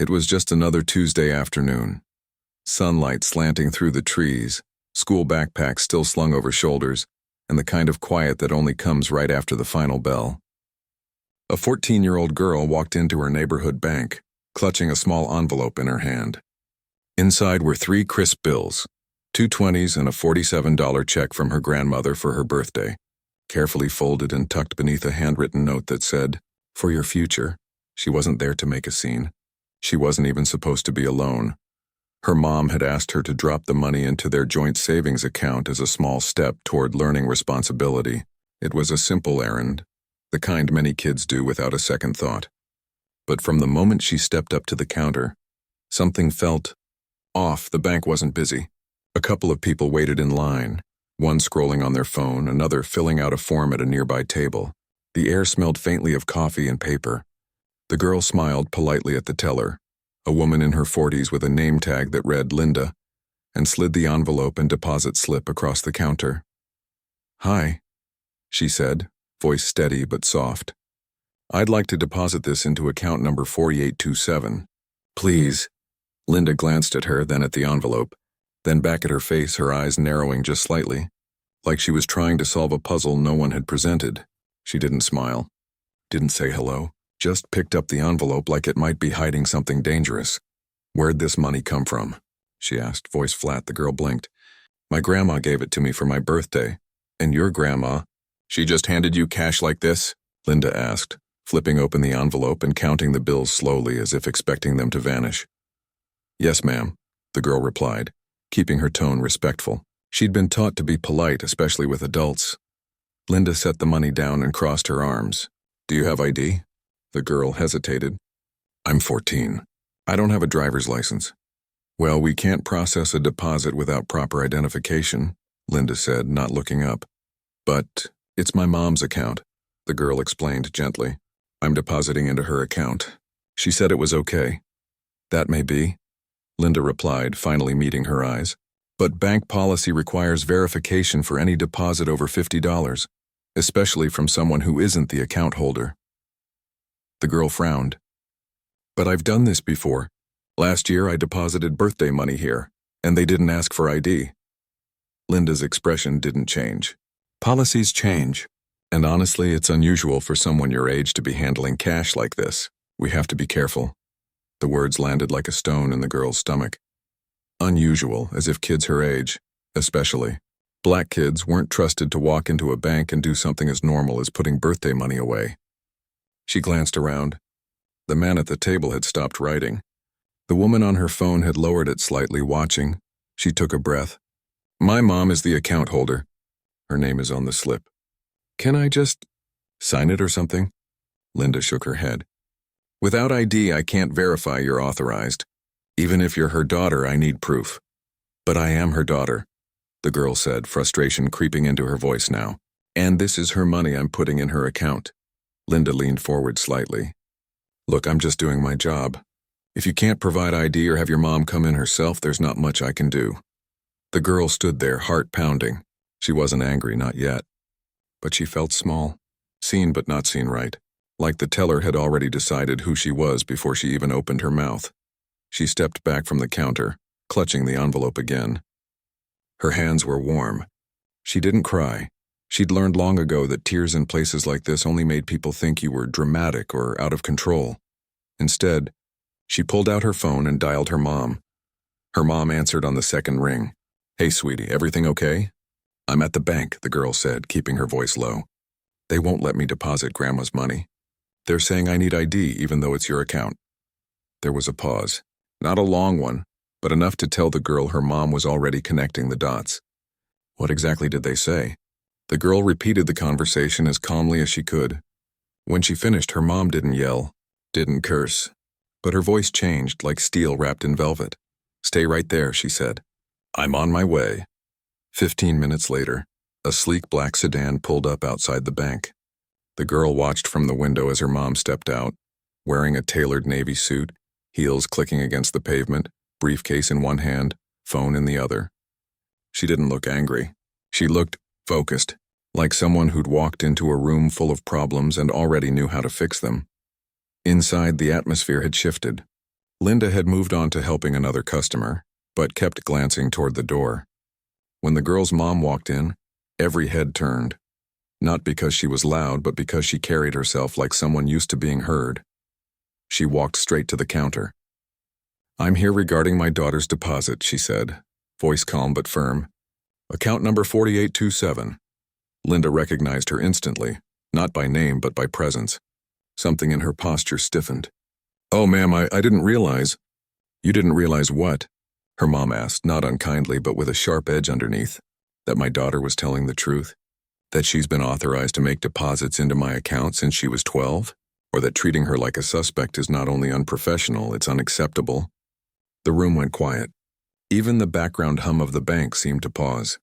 It was just another Tuesday afternoon. Sunlight slanting through the trees, school backpacks still slung over shoulders, and the kind of quiet that only comes right after the final bell. A 14-year-old girl walked into her neighborhood bank, clutching a small envelope in her hand. Inside were 3 crisp bills, 2 20s and a $47 check from her grandmother for her birthday, carefully folded and tucked beneath a handwritten note that said, "For your future." She wasn't there to make a scene. She wasn't even supposed to be alone. Her mom had asked her to drop the money into their joint savings account as a small step toward learning responsibility. It was a simple errand, the kind many kids do without a second thought. But from the moment she stepped up to the counter, something felt off. The bank wasn't busy. A couple of people waited in line, one scrolling on their phone, another filling out a form at a nearby table. The air smelled faintly of coffee and paper. The girl smiled politely at the teller, a woman in her 40s with a name tag that read Linda, and slid the envelope and deposit slip across the counter. "Hi," she said, voice steady but soft. "I'd like to deposit this into account number 4827. Please." Linda glanced at her, then at the envelope, then back at her face, her eyes narrowing just slightly, like she was trying to solve a puzzle no one had presented. She didn't smile, didn't say hello, just picked up the envelope like it might be hiding something dangerous. "Where'd this money come from?" she asked, voice flat. The girl blinked. "My grandma gave it to me for my birthday." "And your grandma, she just handed you cash like this?" Linda asked, flipping open the envelope and counting the bills slowly as if expecting them to vanish. "Yes, ma'am," the girl replied, keeping her tone respectful. She'd been taught to be polite, especially with adults. Linda set the money down and crossed her arms. "Do you have ID?" The girl hesitated. "I'm 14. I don't have a driver's license." "Well, we can't process a deposit without proper identification," Linda said, not looking up. "But it's my mom's account," the girl explained gently. "I'm depositing into her account. She said it was okay." "That may be," Linda replied, finally meeting her eyes. "But bank policy requires verification for any deposit over $50, especially from someone who isn't the account holder." The girl frowned. "But I've done this before. Last year I deposited birthday money here, and they didn't ask for ID." Linda's expression didn't change. "Policies change, and honestly, it's unusual for someone your age to be handling cash like this. We have to be careful." The words landed like a stone in the girl's stomach. Unusual, as if kids her age, especially black kids, weren't trusted to walk into a bank and do something as normal as putting birthday money away. She glanced around. The man at the table had stopped writing. The woman on her phone had lowered it slightly, watching. She took a breath. "My mom is the account holder. Her name is on the slip. Can I just sign it or something?" Linda shook her head. "Without ID, I can't verify you're authorized. Even if you're her daughter, I need proof." "But I am her daughter," the girl said, frustration creeping into her voice now. "And this is her money I'm putting in her account." Linda leaned forward slightly. "Look, I'm just doing my job. If you can't provide ID or have your mom come in herself, there's not much I can do." The girl stood there, heart pounding. She wasn't angry, not yet. But she felt small, seen but not seen right. Like the teller had already decided who she was before she even opened her mouth. She stepped back from the counter, clutching the envelope again. Her hands were warm. She didn't cry. She'd learned long ago that tears in places like this only made people think you were dramatic or out of control. Instead, she pulled out her phone and dialed her mom. Her mom answered on the second ring. "Hey, sweetie, everything okay?" "I'm at the bank," the girl said, keeping her voice low. "They won't let me deposit Grandma's money. They're saying I need ID even though it's your account." There was a pause. Not a long one, but enough to tell the girl her mom was already connecting the dots. "What exactly did they say?" The girl repeated the conversation as calmly as she could. When she finished, her mom didn't yell, didn't curse, but her voice changed like steel wrapped in velvet. "Stay right there," she said. "I'm on my way." 15 minutes later, a sleek black sedan pulled up outside the bank. The girl watched from the window as her mom stepped out, wearing a tailored navy suit, heels clicking against the pavement, briefcase in one hand, phone in the other. She didn't look angry. She looked focused, like someone who'd walked into a room full of problems and already knew how to fix them. Inside, the atmosphere had shifted. Linda had moved on to helping another customer, but kept glancing toward the door. When the girl's mom walked in, every head turned. Not because she was loud, but because she carried herself like someone used to being heard. She walked straight to the counter. "I'm here regarding my daughter's deposit," she said, voice calm but firm. "Account number 4827. Linda recognized her instantly, not by name but by presence. Something in her posture stiffened. "Oh, ma'am, I didn't realize." "You didn't realize what?" her mom asked, not unkindly but with a sharp edge underneath. "That my daughter was telling the truth? That she's been authorized to make deposits into my account since she was 12? Or that treating her like a suspect is not only unprofessional, it's unacceptable?" The room went quiet. Even the background hum of the bank seemed to pause.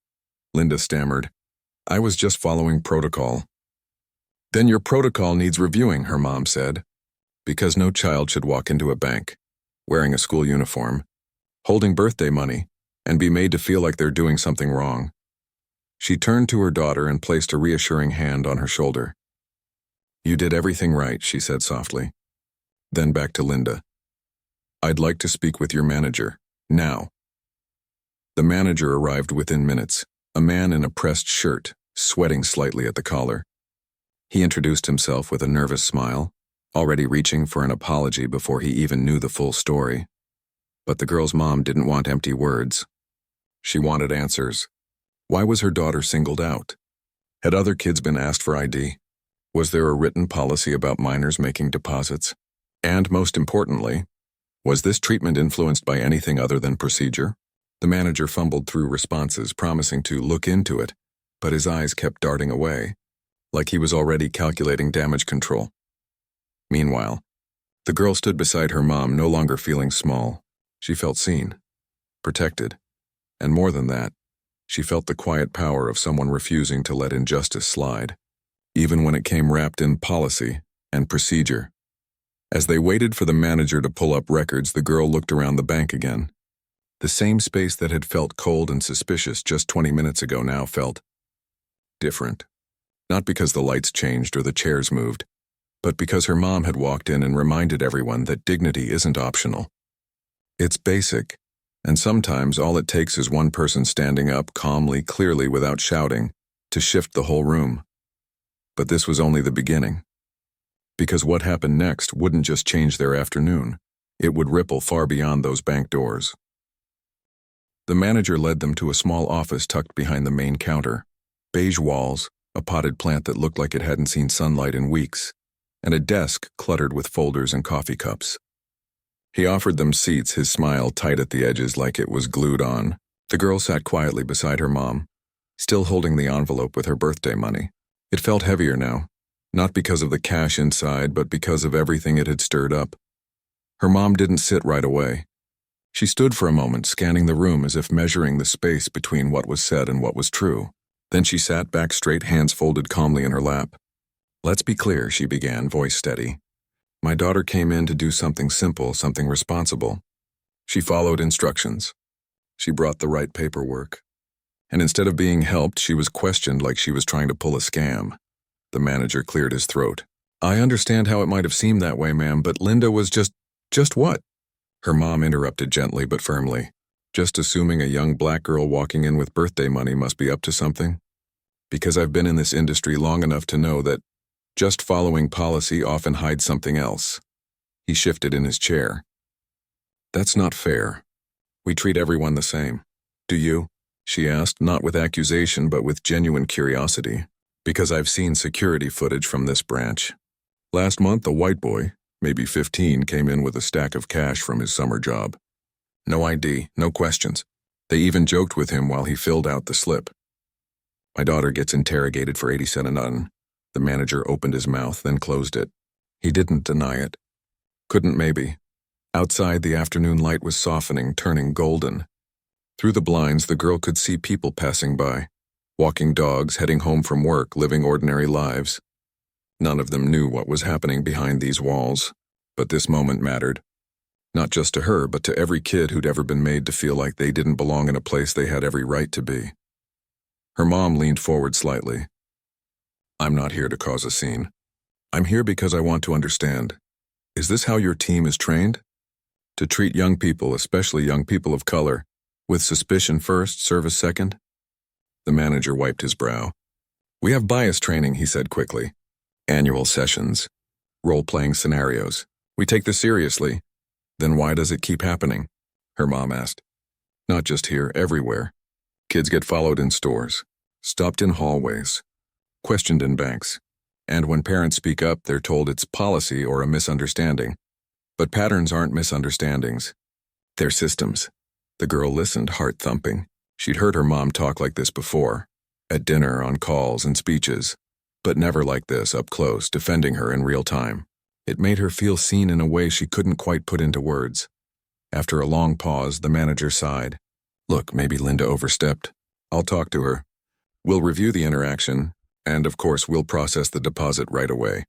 Linda stammered, "I was just following protocol." "Then your protocol needs reviewing," her mom said. "Because no child should walk into a bank, wearing a school uniform, holding birthday money, and be made to feel like they're doing something wrong." She turned to her daughter and placed a reassuring hand on her shoulder. "You did everything right," she said softly. Then back to Linda. "I'd like to speak with your manager, now." The manager arrived within minutes, a man in a pressed shirt, sweating slightly at the collar. He introduced himself with a nervous smile, already reaching for an apology before he even knew the full story. But the girl's mom didn't want empty words. She wanted answers. Why was her daughter singled out? Had other kids been asked for ID? Was there a written policy about minors making deposits? And most importantly, was this treatment influenced by anything other than procedure? The manager fumbled through responses, promising to look into it, but his eyes kept darting away, like he was already calculating damage control. Meanwhile, the girl stood beside her mom, no longer feeling small. She felt seen, protected, and more than that, she felt the quiet power of someone refusing to let injustice slide, even when it came wrapped in policy and procedure. As they waited for the manager to pull up records, the girl looked around the bank again. The same space that had felt cold and suspicious just 20 minutes ago now felt different. Not because the lights changed or the chairs moved, but because her mom had walked in and reminded everyone that dignity isn't optional. It's basic, and sometimes all it takes is one person standing up calmly, clearly, without shouting, to shift the whole room. But this was only the beginning. Because what happened next wouldn't just change their afternoon, it would ripple far beyond those bank doors. The manager led them to a small office tucked behind the main counter. Beige walls, a potted plant that looked like it hadn't seen sunlight in weeks, and a desk cluttered with folders and coffee cups. He offered them seats, his smile tight at the edges like it was glued on. The girl sat quietly beside her mom, still holding the envelope with her birthday money. It felt heavier now, not because of the cash inside, but because of everything it had stirred up. Her mom didn't sit right away. She stood for a moment, scanning the room as if measuring the space between what was said and what was true. Then she sat back straight, hands folded calmly in her lap. "Let's be clear," she began, voice steady. "My daughter came in to do something simple, something responsible. She followed instructions. She brought the right paperwork. And instead of being helped, she was questioned like she was trying to pull a scam." The manager cleared his throat. "I understand how it might have seemed that way, ma'am, but Linda was just what?" Her mom interrupted gently but firmly. "Just assuming a young black girl walking in with birthday money must be up to something? Because I've been in this industry long enough to know that just following policy often hides something else." He shifted in his chair. "That's not fair. We treat everyone the same. Do you?" she asked, not with accusation but with genuine curiosity. "Because I've seen security footage from this branch. Last month, a white boy, maybe 15, came in with a stack of cash from his summer job. No ID, no questions. They even joked with him while he filled out the slip. My daughter gets interrogated for 80 cents a nun." The manager opened his mouth, then closed it. He didn't deny it. Couldn't maybe. Outside, the afternoon light was softening, turning golden. Through the blinds, the girl could see people passing by, walking dogs, heading home from work, living ordinary lives. None of them knew what was happening behind these walls, but this moment mattered. Not just to her, but to every kid who'd ever been made to feel like they didn't belong in a place they had every right to be. Her mom leaned forward slightly. "I'm not here to cause a scene. I'm here because I want to understand. Is this how your team is trained? To treat young people, especially young people of color, with suspicion first, service second? The manager wiped his brow. We have bias training, he said quickly. Annual sessions. Role-playing scenarios. We take this seriously. Then why does it keep happening? Her mom asked. Not just here, everywhere. Kids get followed in stores, stopped in hallways, questioned in banks. And when parents speak up, they're told it's policy or a misunderstanding. But patterns aren't misunderstandings. They're systems. The girl listened, heart thumping. She'd heard her mom talk like this before, at dinner, on calls and speeches, but never like this, up close, defending her in real time. It made her feel seen in a way she couldn't quite put into words. After a long pause, the manager sighed. Look, maybe Linda overstepped. I'll talk to her. We'll review the interaction, and of course we'll process the deposit right away.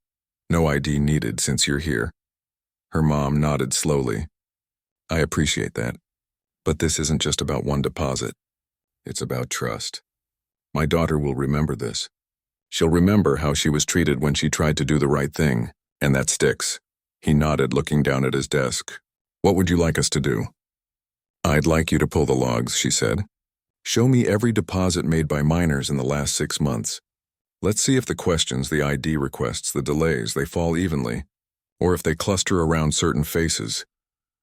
No ID needed since you're here. Her mom nodded slowly. I appreciate that. But this isn't just about one deposit. It's about trust. My daughter will remember this. She'll remember how she was treated when she tried to do the right thing, and that sticks. He nodded, looking down at his desk. What would you like us to do? I'd like you to pull the logs, she said. Show me every deposit made by minors in the last 6 months. Let's see if the questions, the ID requests, the delays, they fall evenly, or if they cluster around certain faces.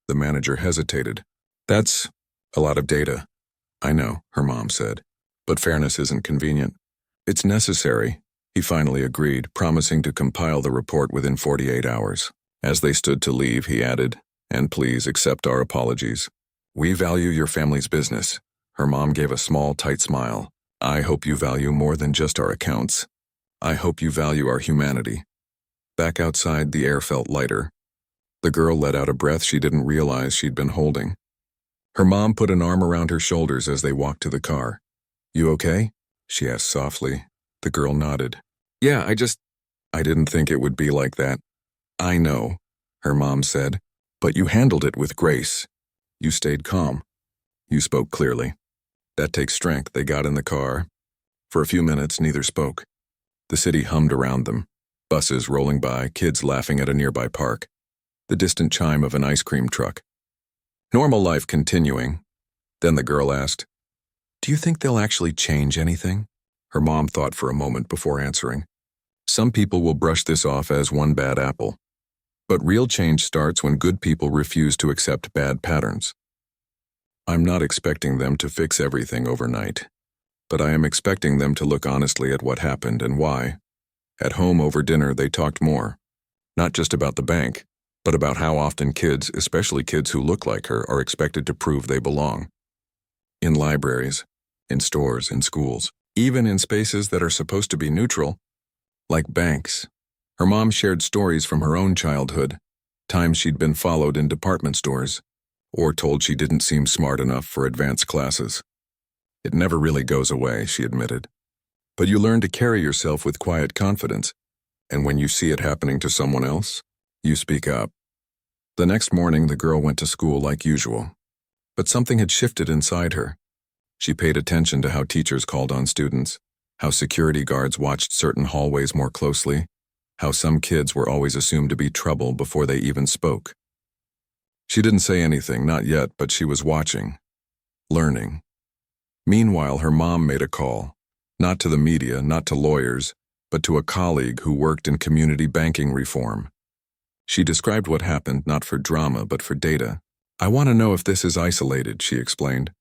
The manager hesitated. That's a lot of data. I know, her mom said, but fairness isn't convenient. It's necessary, he finally agreed, promising to compile the report within 48 hours. As they stood to leave, he added, and please accept our apologies. We value your family's business. Her mom gave a small, tight smile. I hope you value more than just our accounts. I hope you value our humanity. Back outside, the air felt lighter. The girl let out a breath she didn't realize she'd been holding. Her mom put an arm around her shoulders as they walked to the car. You okay? She asked softly. The girl nodded. Yeah, I didn't think it would be like that. I know, her mom said, but you handled it with grace. You stayed calm. You spoke clearly. That takes strength. They got in the car. For a few minutes, neither spoke. The city hummed around them. Buses rolling by, kids laughing at a nearby park. The distant chime of an ice cream truck. Normal life continuing. Then the girl asked, Do you think they'll actually change anything? Her mom thought for a moment before answering. Some people will brush this off as one bad apple. But real change starts when good people refuse to accept bad patterns. I'm not expecting them to fix everything overnight, but I am expecting them to look honestly at what happened and why. At home over dinner, they talked more. Not just about the bank, but about how often kids, especially kids who look like her, are expected to prove they belong. In libraries, in stores, in schools, even in spaces that are supposed to be neutral, like banks. Her mom shared stories from her own childhood, times she'd been followed in department stores, or told she didn't seem smart enough for advanced classes. It never really goes away, she admitted. But you learn to carry yourself with quiet confidence, and when you see it happening to someone else, you speak up. The next morning, the girl went to school like usual. But something had shifted inside her. She paid attention to how teachers called on students, how security guards watched certain hallways more closely, how some kids were always assumed to be trouble before they even spoke. She didn't say anything, not yet, but she was watching, learning. Meanwhile, her mom made a call, not to the media, not to lawyers, but to a colleague who worked in community banking reform. She described what happened not for drama, but for data. I want to know if this is isolated, she explained,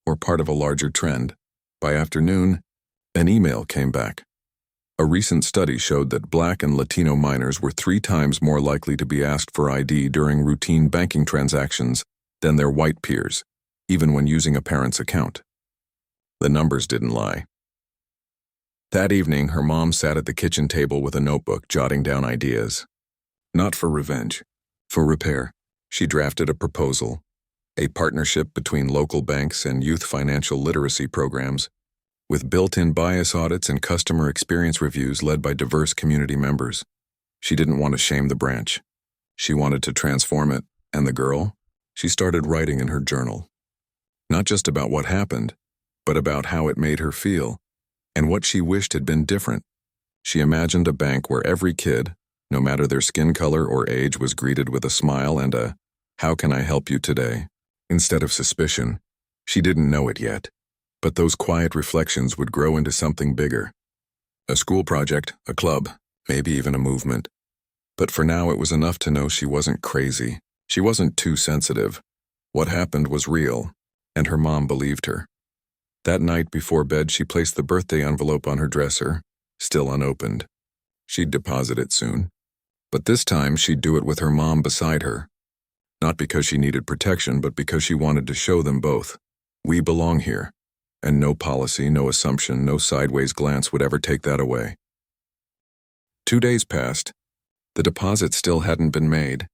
or part of a larger trend. By afternoon, an email came back. A recent study showed that Black and Latino minors were 3 times more likely to be asked for ID during routine banking transactions than their white peers, even when using a parent's account. The numbers didn't lie. That evening, her mom sat at the kitchen table with a notebook, jotting down ideas. Not for revenge, for repair. She drafted a proposal, a partnership between local banks and youth financial literacy programs, with built-in bias audits and customer experience reviews led by diverse community members. She didn't want to shame the branch. She wanted to transform it, and the girl? She started writing in her journal. Not just about what happened, but about how it made her feel, and what she wished had been different. She imagined a bank where every kid, no matter their skin color or age, was greeted with a smile and a "How can I help you today?" Instead of suspicion. She didn't know it yet, but those quiet reflections would grow into something bigger. A school project, a club, maybe even a movement. But for now it was enough to know she wasn't crazy. She wasn't too sensitive. What happened was real, and her mom believed her. That night before bed, she placed the birthday envelope on her dresser, still unopened. She'd deposit it soon. But this time she'd do it with her mom beside her. Not because she needed protection, but because she wanted to show them both. We belong here. And no policy, no assumption, no sideways glance would ever take that away. 2 days passed. The deposit still hadn't been made.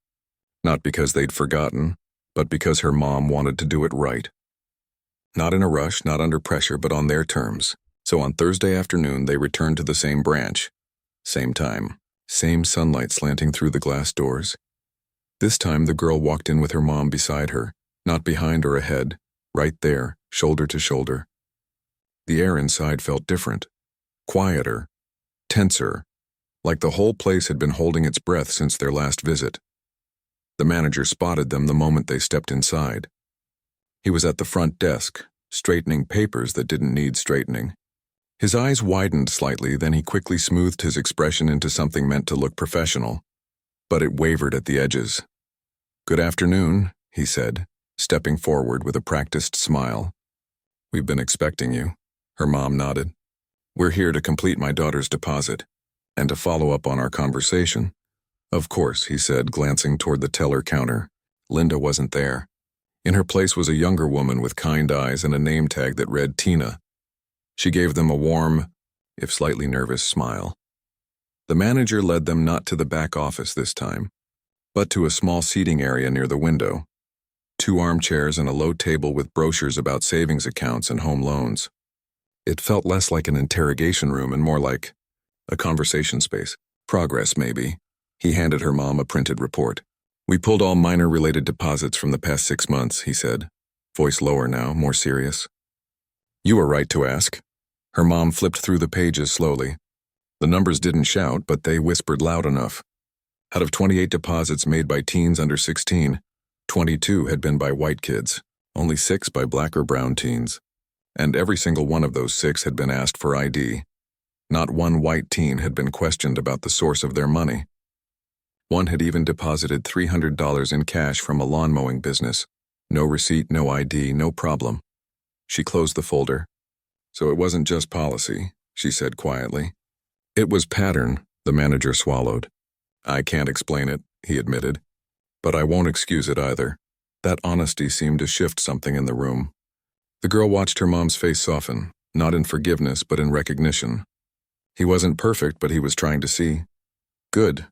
Not because they'd forgotten, but because her mom wanted to do it right. Not in a rush, not under pressure, but on their terms. So on Thursday afternoon, they returned to the same branch. Same time. Same sunlight slanting through the glass doors. This time the girl walked in with her mom beside her, not behind or ahead, right there, shoulder to shoulder. The air inside felt different. Quieter. Tenser. Like the whole place had been holding its breath since their last visit. The manager spotted them the moment they stepped inside. He was at the front desk, straightening papers that didn't need straightening. His eyes widened slightly, then he quickly smoothed his expression into something meant to look professional. But it wavered at the edges. "Good afternoon," he said, stepping forward with a practiced smile. "We've been expecting you." Her mom nodded. "We're here to complete my daughter's deposit, and to follow up on our conversation." "Of course," he said, glancing toward the teller counter. Linda wasn't there. In her place was a younger woman with kind eyes and a name tag that read Tina. She gave them a warm, if slightly nervous, smile. The manager led them not to the back office this time, but to a small seating area near the window. 2 armchairs and a low table with brochures about savings accounts and home loans. It felt less like an interrogation room and more like a conversation space. Progress, maybe. He handed her mom a printed report. "We pulled all minor-related deposits from the past 6 months," he said, voice lower now, more serious. "You were right to ask." Her mom flipped through the pages slowly. The numbers didn't shout, but they whispered loud enough. Out of 28 deposits made by teens under 16, 22 had been by white kids, only 6 by black or brown teens. And every single one of those 6 had been asked for ID. Not one white teen had been questioned about the source of their money. One had even deposited $300 in cash from a lawn mowing business. No receipt, no ID, no problem. She closed the folder. "So it wasn't just policy," she said quietly. "It was pattern," the manager swallowed. "I can't explain it," he admitted. "But I won't excuse it either." That honesty seemed to shift something in the room. The girl watched her mom's face soften, not in forgiveness but in recognition. He wasn't perfect, but he was trying to see. "Good,"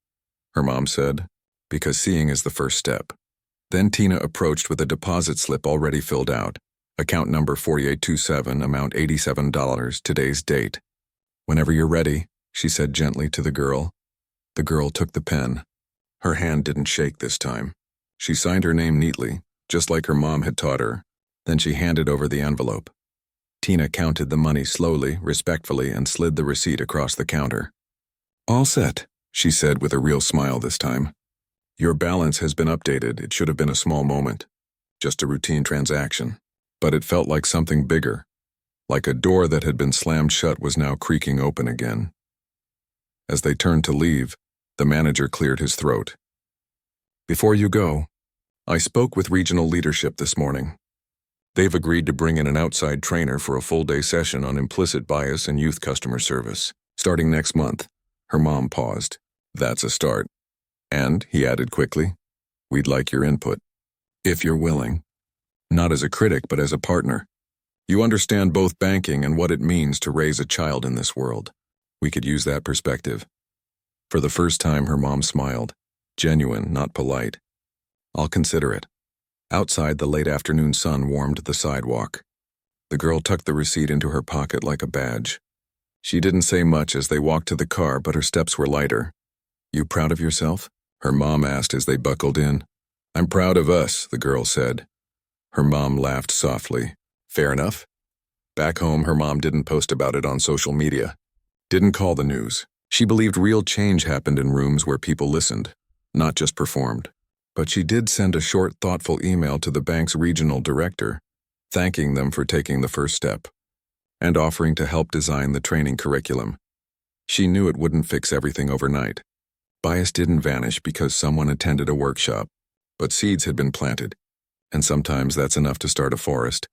her mom said, "because seeing is the first step." Then Tina approached with a deposit slip already filled out. Account number 4827, amount $87, today's date. "Whenever you're ready," she said gently to the girl. The girl took the pen. Her hand didn't shake this time. She signed her name neatly, just like her mom had taught her. Then she handed over the envelope. Tina counted the money slowly, respectfully, and slid the receipt across the counter. "All set," she said with a real smile this time. "Your balance has been updated. It should have been a small moment. Just a routine transaction. But it felt like something bigger. Like a door that had been slammed shut was now creaking open again." As they turned to leave, the manager cleared his throat. "Before you go, I spoke with regional leadership this morning. They've agreed to bring in an outside trainer for a full-day session on implicit bias and youth customer service, starting next month." Her mom paused. "That's a start. And," he added quickly, "we'd like your input. If you're willing. Not as a critic, but as a partner. You understand both banking and what it means to raise a child in this world. We could use that perspective." For the first time, her mom smiled. Genuine, not polite. "I'll consider it." Outside, the late afternoon sun warmed the sidewalk. The girl tucked the receipt into her pocket like a badge. She didn't say much as they walked to the car, but her steps were lighter. "You proud of yourself?" her mom asked as they buckled in. "I'm proud of us," the girl said. Her mom laughed softly. "Fair enough." Back home, her mom didn't post about it on social media. Didn't call the news. She believed real change happened in rooms where people listened, not just performed. But she did send a short, thoughtful email to the bank's regional director, thanking them for taking the first step and offering to help design the training curriculum. She knew it wouldn't fix everything overnight. Bias didn't vanish because someone attended a workshop, but seeds had been planted, and sometimes that's enough to start a forest.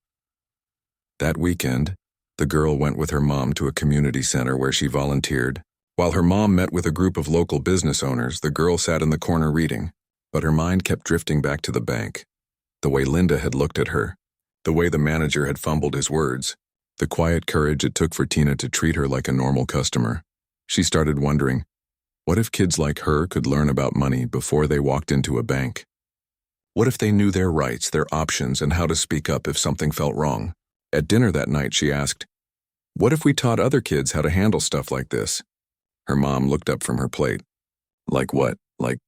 That weekend, the girl went with her mom to a community center where she volunteered. While her mom met with a group of local business owners, the girl sat in the corner reading, but her mind kept drifting back to the bank. The way Linda had looked at her, the way the manager had fumbled his words, the quiet courage it took for Tina to treat her like a normal customer. She started wondering, what if kids like her could learn about money before they walked into a bank? What if they knew their rights, their options, and how to speak up if something felt wrong? At dinner that night, she asked, "What if we taught other kids how to handle stuff like this?" Her mom looked up from her plate. Like what? Like,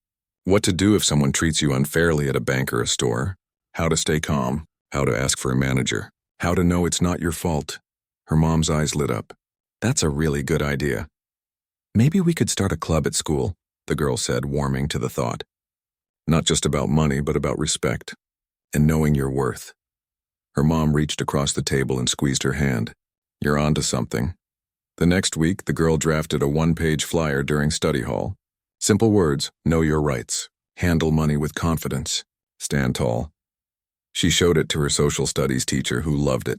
what to do if someone treats you unfairly at a bank or a store? How to stay calm? How to ask for a manager? How to know it's not your fault? Her mom's eyes lit up. That's a really good idea. Maybe we could start a club at school, the girl said, warming to the thought. Not just about money, but about respect and knowing your worth. Her mom reached across the table and squeezed her hand. You're on to something. The next week, the girl drafted a one-page flyer during study hall. Simple words: know your rights, handle money with confidence, stand tall. She showed it to her social studies teacher, who loved it.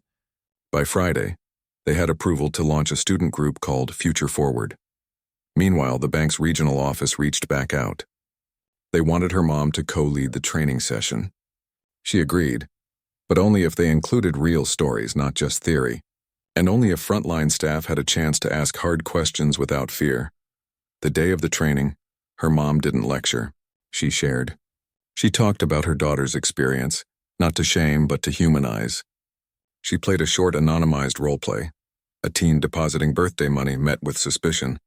By Friday, they had approval to launch a student group called Future Forward. Meanwhile, the bank's regional office reached back out. They wanted her mom to co-lead the training session. She agreed, but only if they included real stories, not just theory, and only if frontline staff had a chance to ask hard questions without fear. The day of the training, her mom didn't lecture. She shared. She talked about her daughter's experience, not to shame but to humanize. She played a short anonymized role-play. A teen depositing birthday money met with suspicion.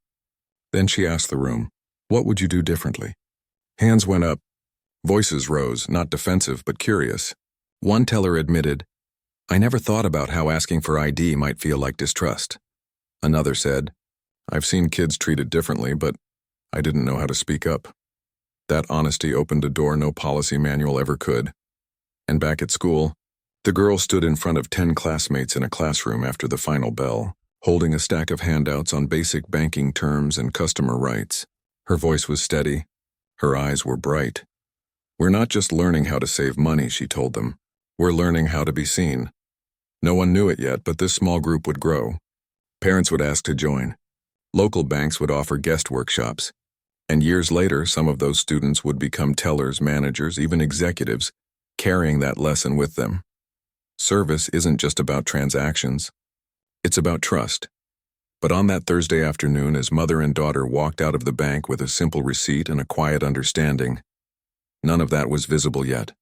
Then she asked the room, "What would you do differently?" Hands went up. Voices rose, not defensive but curious. One teller admitted, "I never thought about how asking for ID might feel like distrust." Another said, "I've seen kids treated differently, but I didn't know how to speak up." That honesty opened a door no policy manual ever could. And back at school, the girl stood in front of 10 classmates in a classroom after the final bell, holding a stack of handouts on basic banking terms and customer rights. Her voice was steady. Her eyes were bright. "We're not just learning how to save money," she told them. "We're learning how to be seen." No one knew it yet, but this small group would grow. Parents would ask to join. Local banks would offer guest workshops. And years later, some of those students would become tellers, managers, even executives, carrying that lesson with them. Service isn't just about transactions. It's about trust. But on that Thursday afternoon, as mother and daughter walked out of the bank with a simple receipt and a quiet understanding, none of that was visible yet.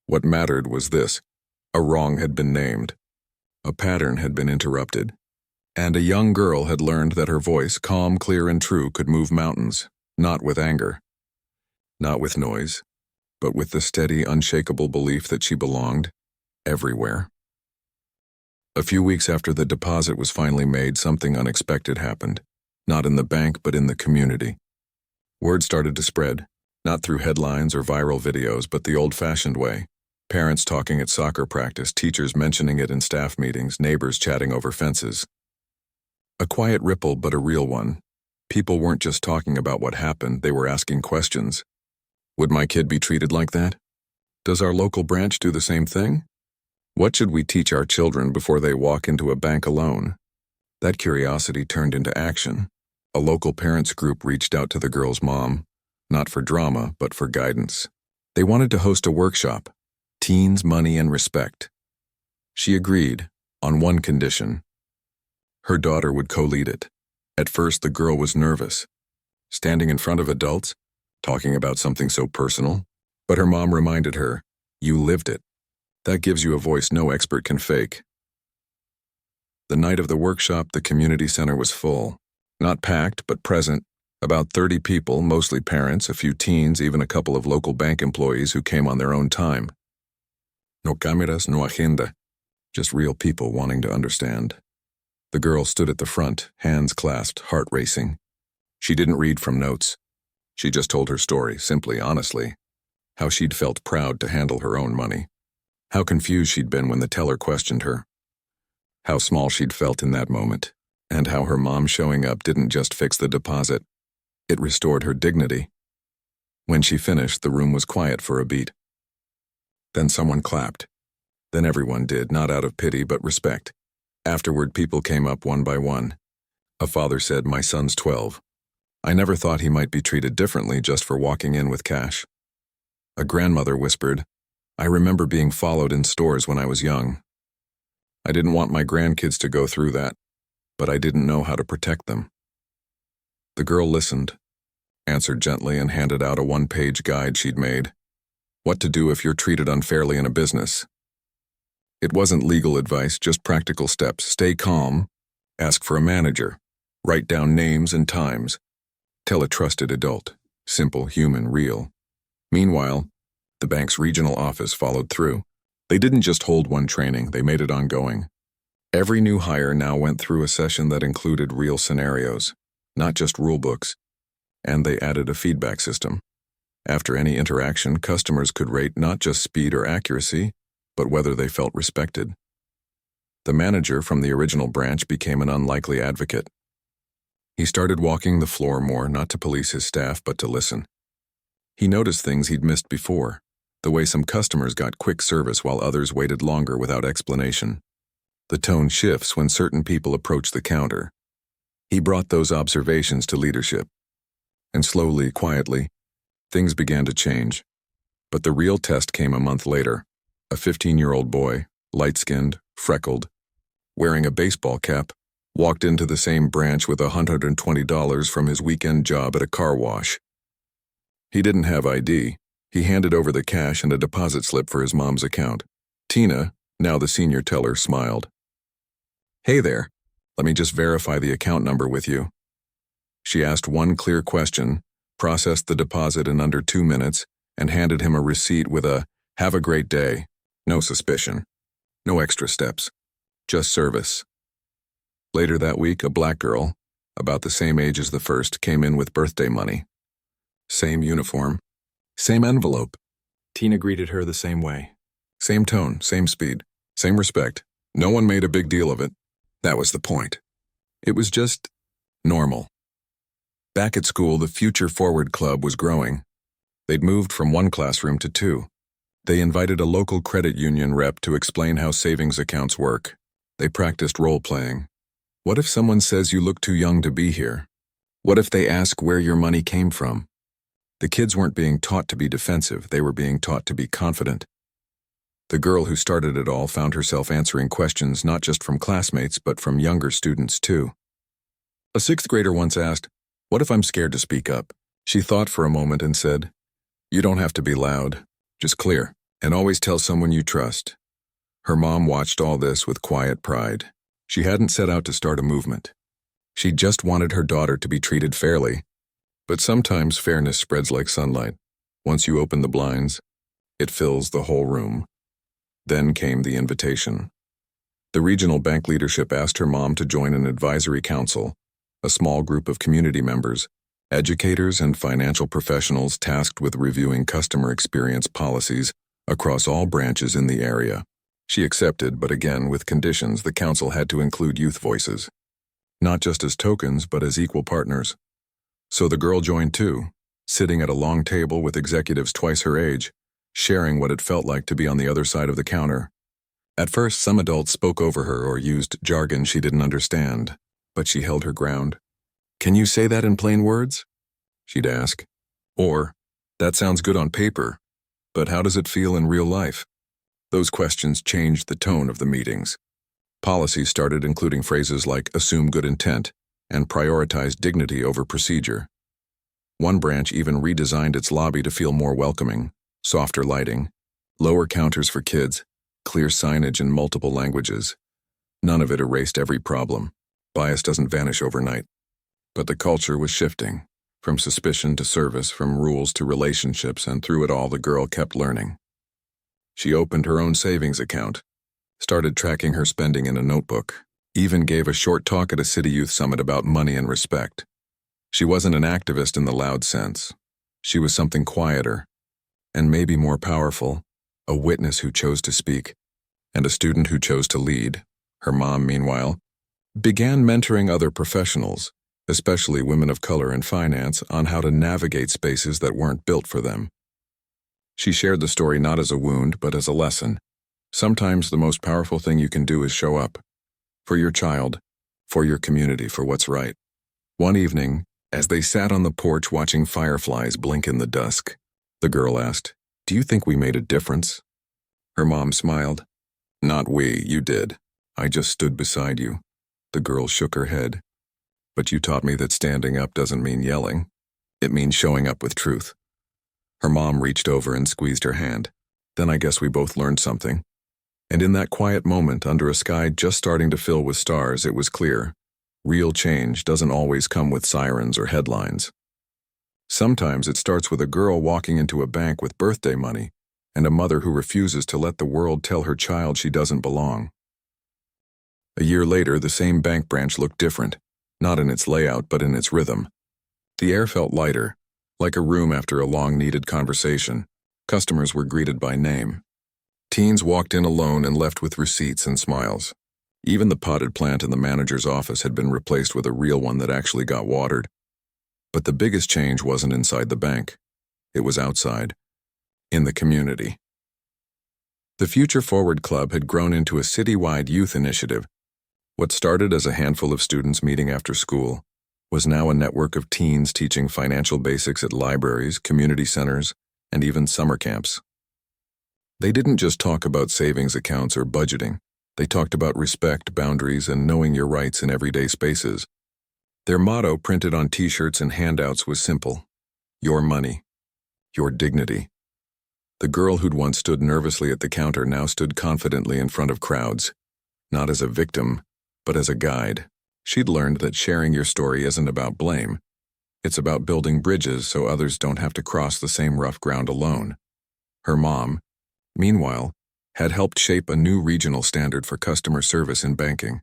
What mattered was this: a wrong had been named, a pattern had been interrupted, and a young girl had learned that her voice, calm, clear, and true, could move mountains, not with anger, not with noise, but with the steady, unshakable belief that she belonged everywhere. A few weeks after the deposit was finally made, something unexpected happened. Not in the bank, but in the community. Word started to spread, not through headlines or viral videos, but the old-fashioned way. Parents talking at soccer practice, teachers mentioning it in staff meetings, neighbors chatting over fences. A quiet ripple, but a real one. People weren't just talking about what happened, they were asking questions. Would my kid be treated like that? Does our local branch do the same thing? What should we teach our children before they walk into a bank alone? That curiosity turned into action. A local parents group reached out to the girl's mom, not for drama, but for guidance. They wanted to host a workshop, Teens, Money, and Respect. She agreed, on one condition. Her daughter would co-lead it. At first, the girl was nervous, standing in front of adults, talking about something so personal. But her mom reminded her, "You lived it. That gives you a voice no expert can fake." The night of the workshop, the community center was full. Not packed, but present. About 30 people, mostly parents, a few teens, even a couple of local bank employees who came on their own time. No cameras, no agenda. Just real people wanting to understand. The girl stood at the front, hands clasped, heart racing. She didn't read from notes. She just told her story, simply, honestly. how she'd felt proud to handle her own money, how confused she'd been when the teller questioned her, how small she'd felt in that moment, and how her mom showing up didn't just fix the deposit, it restored her dignity. When she finished, the room was quiet for a beat. Then someone clapped. Then everyone did, not out of pity but respect. Afterward, people came up one by one. A father said, "My son's 12. I never thought he might be treated differently just for walking in with cash." A grandmother whispered, "I remember being followed in stores when I was young. I didn't want my grandkids to go through that, but I didn't know how to protect them." The girl listened, answered gently, and handed out a one-page guide she'd made. What to do if you're treated unfairly in a business. It wasn't legal advice, just practical steps. Stay calm, ask for a manager, write down names and times, tell a trusted adult, simple, human, real. Meanwhile, the bank's regional office followed through. They didn't just hold one training, they made it ongoing. Every new hire now went through a session that included real scenarios, not just rule books, and they added a feedback system. After any interaction, customers could rate not just speed or accuracy, but whether they felt respected. The manager from the original branch became an unlikely advocate. He started walking the floor more, not to police his staff, but to listen. He noticed things he'd missed before, the way some customers got quick service while others waited longer without explanation. The tone shifts when certain people approach the counter. He brought those observations to leadership. And slowly, quietly, things began to change. But the real test came a month later. A 15-year-old boy, light-skinned, freckled, wearing a baseball cap, walked into the same branch with $120 from his weekend job at a car wash. He didn't have ID. He handed over the cash and a deposit slip for his mom's account. Tina, now the senior teller, smiled. "Hey there, let me just verify the account number with you." She asked one clear question, processed the deposit in under 2 minutes, and handed him a receipt with a "Have a great day." No suspicion. No extra steps. Just service. Later that week, a black girl, about the same age as the first, came in with birthday money. Same uniform. Same envelope. Tina greeted her the same way. Same tone, same speed, same respect. No one made a big deal of it. That was the point. It was just normal. Back at school, the Future Forward Club was growing. They'd moved from one classroom to 2. They invited a local credit union rep to explain how savings accounts work. They practiced role-playing. What if someone says you look too young to be here? What if they ask where your money came from? The kids weren't being taught to be defensive, they were being taught to be confident. The girl who started it all found herself answering questions not just from classmates but from younger students too. A 6th grader once asked, "What if I'm scared to speak up?" She thought for a moment and said, "You don't have to be loud, just clear, and always tell someone you trust." Her mom watched all this with quiet pride. She hadn't set out to start a movement. She just wanted her daughter to be treated fairly. But sometimes fairness spreads like sunlight. Once you open the blinds, it fills the whole room. Then came the invitation. The regional bank leadership asked her mom to join an advisory council, a small group of community members, educators and financial professionals tasked with reviewing customer experience policies across all branches in the area. She accepted, but again, with conditions. The council had to include youth voices, not just as tokens, but as equal partners. So the girl joined too, sitting at a long table with executives twice her age, sharing what it felt like to be on the other side of the counter. At first, some adults spoke over her or used jargon she didn't understand, but she held her ground. "Can you say that in plain words?" she'd ask. Or, "That sounds good on paper, but how does it feel in real life?" Those questions changed the tone of the meetings. Policies started including phrases like "assume good intent" and "prioritize dignity over procedure." One branch even redesigned its lobby to feel more welcoming, softer lighting, lower counters for kids, clear signage in multiple languages. None of it erased every problem. Bias doesn't vanish overnight. But the culture was shifting, from suspicion to service, from rules to relationships, and through it all the girl kept learning. She opened her own savings account, started tracking her spending in a notebook, even gave a short talk at a city youth summit about money and respect. She wasn't an activist in the loud sense. She was something quieter, and maybe more powerful, a witness who chose to speak, and a student who chose to lead. Her mom, meanwhile, began mentoring other professionals, especially women of color in finance, on how to navigate spaces that weren't built for them. She shared the story not as a wound, but as a lesson. Sometimes the most powerful thing you can do is show up. For your child, for your community, for what's right. One evening, as they sat on the porch watching fireflies blink in the dusk, the girl asked, "Do you think we made a difference?" Her mom smiled. "Not we, you did. I just stood beside you." The girl shook her head. "But you taught me that standing up doesn't mean yelling. It means showing up with truth." Her mom reached over and squeezed her hand. "Then I guess we both learned something." And in that quiet moment, under a sky just starting to fill with stars, it was clear. Real change doesn't always come with sirens or headlines. Sometimes it starts with a girl walking into a bank with birthday money and a mother who refuses to let the world tell her child she doesn't belong. A year later, the same bank branch looked different, not in its layout but in its rhythm. The air felt lighter, like a room after a long-needed conversation. Customers were greeted by name. Teens walked in alone and left with receipts and smiles. Even the potted plant in the manager's office had been replaced with a real one that actually got watered. But the biggest change wasn't inside the bank. It was outside, in the community. The Future Forward Club had grown into a citywide youth initiative. What started as a handful of students meeting after school was now a network of teens teaching financial basics at libraries, community centers, and even summer camps. They didn't just talk about savings accounts or budgeting. They talked about respect, boundaries, and knowing your rights in everyday spaces. Their motto, printed on t-shirts and handouts, was simple: your money, your dignity. The girl who'd once stood nervously at the counter now stood confidently in front of crowds, not as a victim, but as a guide. She'd learned that sharing your story isn't about blame. It's about building bridges so others don't have to cross the same rough ground alone. Her mom, meanwhile, had helped shape a new regional standard for customer service in banking,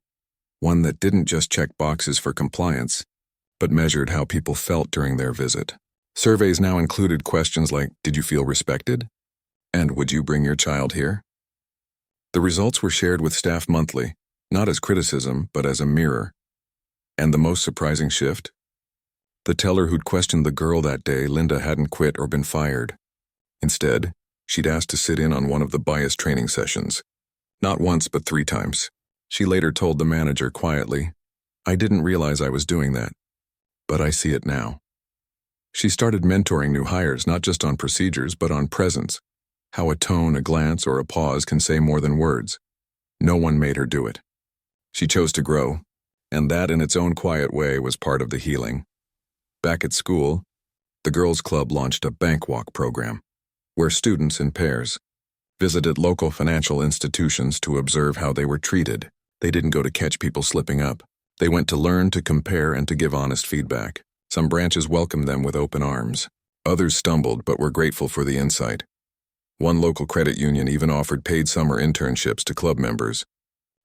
one that didn't just check boxes for compliance, but measured how people felt during their visit. Surveys now included questions like, "Did you feel respected?" and "Would you bring your child here?" The results were shared with staff monthly, not as criticism, but as a mirror. And the most surprising shift? The teller who'd questioned the girl that day, Linda, hadn't quit or been fired. Instead, she'd asked to sit in on one of the bias training sessions. Not once, but 3 times. She later told the manager quietly, "I didn't realize I was doing that, but I see it now." She started mentoring new hires not just on procedures, but on presence, how a tone, a glance, or a pause can say more than words. No one made her do it. She chose to grow, and that in its own quiet way was part of the healing. Back at school, the Girls Club launched a bank walk program, where students in pairs visited local financial institutions to observe how they were treated. They didn't go to catch people slipping up. They went to learn, to compare, and to give honest feedback. Some branches welcomed them with open arms. Others stumbled but were grateful for the insight. One local credit union even offered paid summer internships to club members,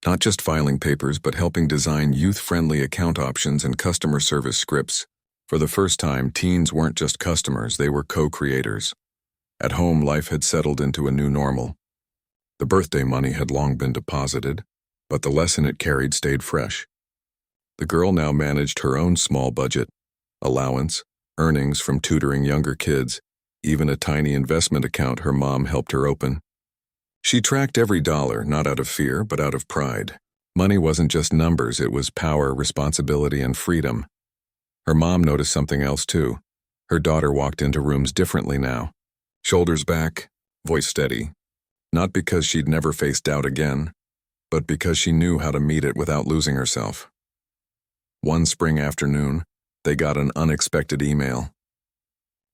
not just filing papers but helping design youth-friendly account options and customer service scripts. For the first time, teens weren't just customers, they were co-creators. At home, life had settled into a new normal. The birthday money had long been deposited, but the lesson it carried stayed fresh. The girl now managed her own small budget, allowance, earnings from tutoring younger kids, even a tiny investment account her mom helped her open. She tracked every dollar, not out of fear, but out of pride. Money wasn't just numbers, it was power, responsibility, and freedom. Her mom noticed something else too. Her daughter walked into rooms differently now. Shoulders back, voice steady. Not because she'd never faced doubt again, but because she knew how to meet it without losing herself. One spring afternoon, they got an unexpected email.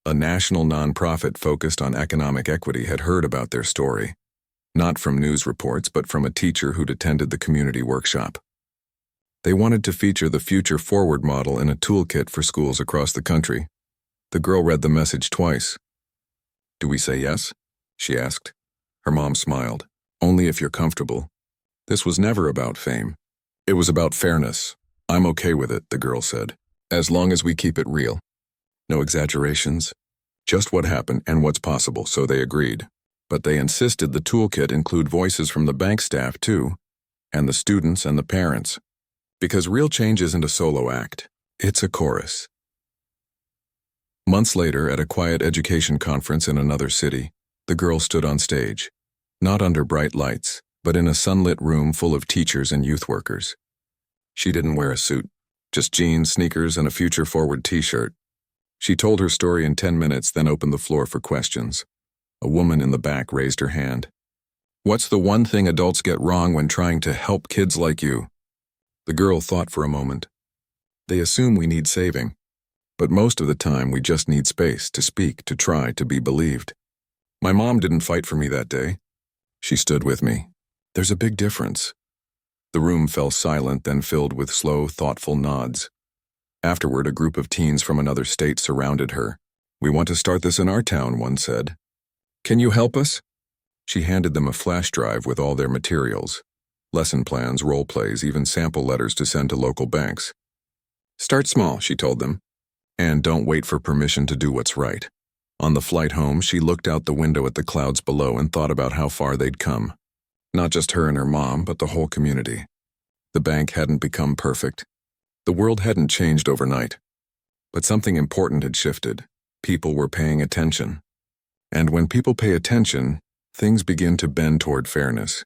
A national nonprofit focused on economic equity had heard about their story, not from news reports, but from a teacher who'd attended the community workshop. They wanted to feature the Future Forward model in a toolkit for schools across the country. The girl read the message twice. "Do we say yes?" she asked. Her mom smiled. "Only if you're comfortable." This was never about fame. It was about fairness. "I'm okay with it," the girl said, "as long as we keep it real. No exaggerations, Just what happened and what's possible, so they agreed. But they insisted the toolkit include voices from the bank staff too, and the students and the parents. Because real change isn't a solo act, it's a chorus. Months later, at a quiet education conference in another city, the girl stood on stage, not under bright lights, but in a sunlit room full of teachers and youth workers. She didn't wear a suit, just jeans, sneakers, and a future-forward t-shirt. She told her story in 10 minutes, then opened the floor for questions. A woman in the back raised her hand. "What's the one thing adults get wrong when trying to help kids like you?" The girl thought for a moment. "They assume we need saving. But most of the time we just need space to speak, to try, to be believed. My mom didn't fight for me that day. She stood with me. There's a big difference." The room fell silent, then filled with slow, thoughtful nods. Afterward, a group of teens from another state surrounded her. "We want to start this in our town," one said. "Can you help us?" She handed them a flash drive with all their materials. Lesson plans, role plays, even sample letters to send to local banks. "Start small," she told them. "And don't wait for permission to do what's right." On the flight home, she looked out the window at the clouds below and thought about how far they'd come. Not just her and her mom, but the whole community. The bank hadn't become perfect. The world hadn't changed overnight. But something important had shifted. People were paying attention. And when people pay attention, things begin to bend toward fairness.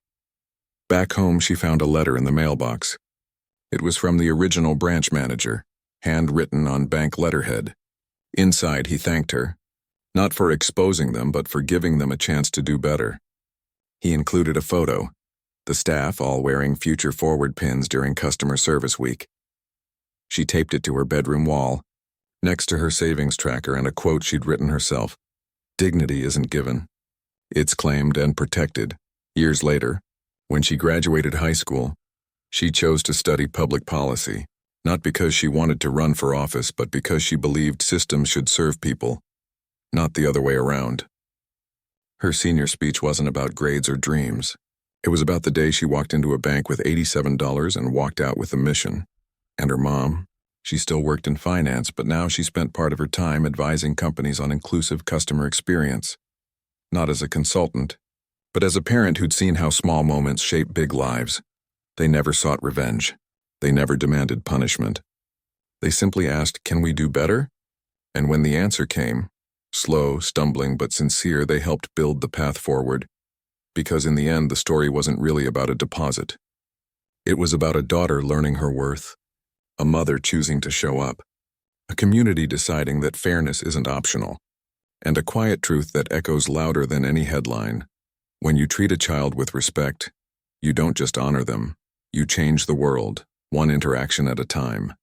Back home, she found a letter in the mailbox. It was from the original branch manager, handwritten on bank letterhead. Inside, he thanked her, not for exposing them, but for giving them a chance to do better. He included a photo, the staff all wearing Future Forward pins during customer service week. She taped it to her bedroom wall, next to her savings tracker and a quote she'd written herself. "Dignity isn't given. It's claimed and protected." Years later, when she graduated high school, she chose to study public policy, not because she wanted to run for office, but because she believed systems should serve people, not the other way around. Her senior speech wasn't about grades or dreams. It was about the day she walked into a bank with $87 and walked out with a mission. And her mom, she still worked in finance, but now she spent part of her time advising companies on inclusive customer experience. Not as a consultant, but as a parent who'd seen how small moments shape big lives. They never sought revenge. They never demanded punishment. They simply asked, "Can we do better?" And when the answer came, slow, stumbling, but sincere, they helped build the path forward. Because in the end, the story wasn't really about a deposit. It was about a daughter learning her worth, a mother choosing to show up, a community deciding that fairness isn't optional, and a quiet truth that echoes louder than any headline. When you treat a child with respect, you don't just honor them, you change the world, one interaction at a time.